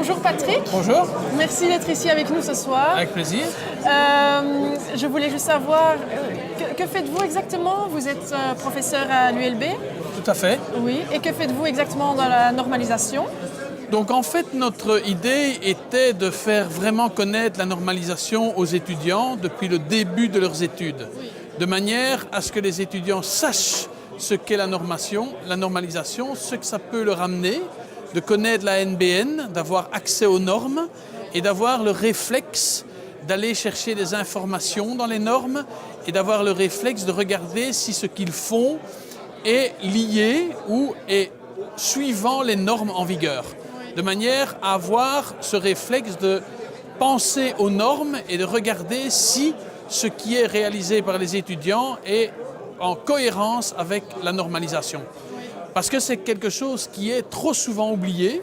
Bonjour Patrick. Bonjour. Merci d'être ici avec nous ce soir. Avec plaisir. Je voulais juste savoir, que faites-vous exactement? Vous êtes professeur à l'ULB? Tout à fait. Oui. Et que faites-vous exactement dans la normalisation? Donc en fait, notre idée était de faire vraiment connaître la normalisation aux étudiants depuis le début de leurs études, de manière à ce que les étudiants sachent ce qu'est la normalisation, ce que ça peut leur amener, de connaître la NBN, d'avoir accès aux normes et d'avoir le réflexe d'aller chercher des informations dans les normes et d'avoir le réflexe de regarder si ce qu'ils font est lié ou est suivant les normes en vigueur, de manière à avoir ce réflexe de penser aux normes et de regarder si ce qui est réalisé par les étudiants est en cohérence avec la normalisation. Parce que c'est quelque chose qui est trop souvent oublié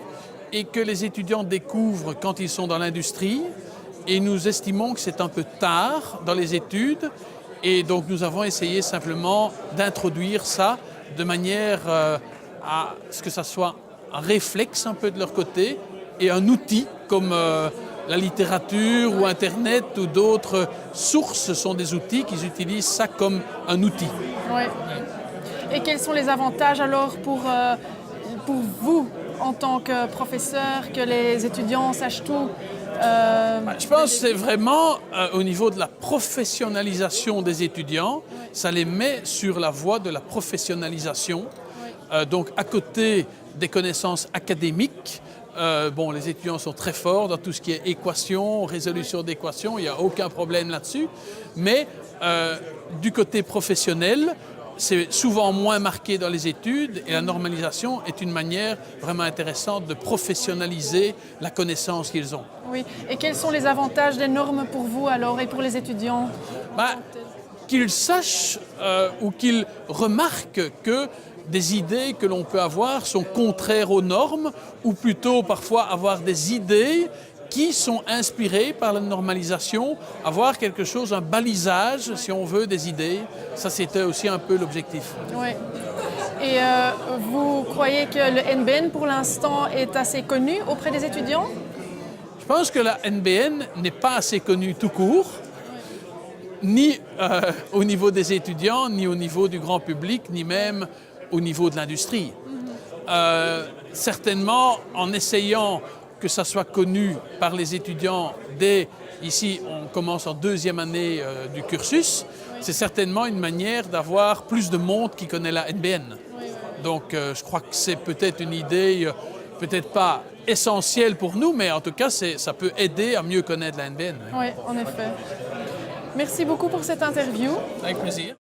et que les étudiants découvrent quand ils sont dans l'industrie, et nous estimons que c'est un peu tard dans les études, et donc nous avons essayé simplement d'introduire ça de manière à ce que ça soit un réflexe un peu de leur côté et un outil comme la littérature ou Internet ou d'autres sources sont des outils qu'ils utilisent ça comme un outil. Oui. Et quels sont les avantages alors pour vous en tant que professeur, que les étudiants sachent tout? Je pense que c'est vraiment au niveau de la professionnalisation des étudiants, ça les met sur la voie de la professionnalisation. Donc à côté des connaissances académiques, les étudiants sont très forts dans tout ce qui est équation, résolution d'équations, il n'y a aucun problème là-dessus. Mais du côté professionnel, c'est souvent moins marqué dans les études et la normalisation est une manière vraiment intéressante de professionnaliser la connaissance qu'ils ont. Oui. Et quels sont les avantages des normes pour vous alors et pour les étudiants? Qu'ils sachent ou qu'ils remarquent que des idées que l'on peut avoir sont contraires aux normes ou plutôt parfois avoir des idées qui sont inspirées par la normalisation, avoir quelque chose, un balisage, si on veut, des idées. Ça, c'était aussi un peu l'objectif. Oui. Et vous croyez que le NBN, pour l'instant, est assez connu auprès des étudiants? Je pense que la NBN n'est pas assez connue tout court, ni au niveau des étudiants, ni au niveau du grand public, ni même au niveau de l'industrie. Certainement, en essayant que ça soit connu par les étudiants dès, ici on commence en deuxième année du cursus, c'est certainement une manière d'avoir plus de monde qui connaît la NBN. Donc je crois que c'est peut-être une idée, peut-être pas essentielle pour nous, mais en tout cas ça peut aider à mieux connaître la NBN. Oui, en effet. Merci beaucoup pour cette interview. Avec plaisir.